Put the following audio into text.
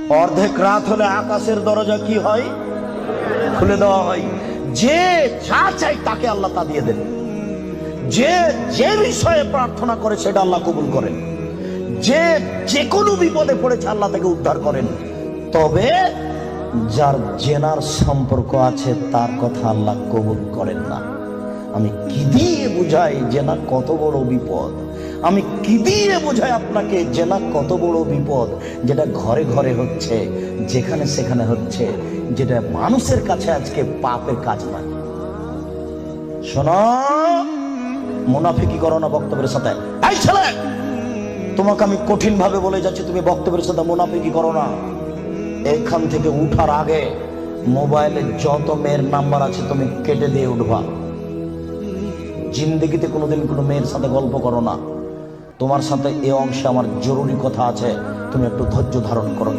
অর্ধেক রাত হলে আকাশের দরজা কি হয়? খুলে দেওয়া হয়। যে যা চাই তাকে আল্লাহ তা দিয়ে দেন। যে যে বিষয়ে প্রার্থনা করে সেটা আল্লাহ কবুল করেন। যে যে কোনো বিপদে পড়েছে আল্লাহ তাকে উদ্ধার করেন। তবে যার জেনার সম্পর্ক আছে তার কথা আল্লাহ কবুল করেন না। আমি কি দিয়ে বুঝাই জেনা কত বড় বিপদ? আমি কি দিয়ে বুঝাই আপনাকে জেনা কত বড় বিপদ? যেটা ঘরে ঘরে হচ্ছে, যেখানে সেখানে হচ্ছে, যেটা মানুষের কাছে আজকে পাপের কাজ নয়। শোনো, মুনাফিকি করো না বক্তব্যের সাথে। এই ছেলে, তোমাকে আমি কঠিন ভাবে বলে যাচ্ছি, তুমি বক্তব্যের সাথে মুনাফিকি করো না। এখান থেকে উঠার আগে মোবাইলে যত মেয়ের নাম্বার আছে তুমি কেটে দিয়ে উঠবা। জিন্দেগিতে কোনোদিন কোনো মেয়ের সাথে গল্প করো না। তোমার সাথে এ অংশে আমার জরুরি কথা আছে, তুমি একটু ধৈর্য ধারণ করো।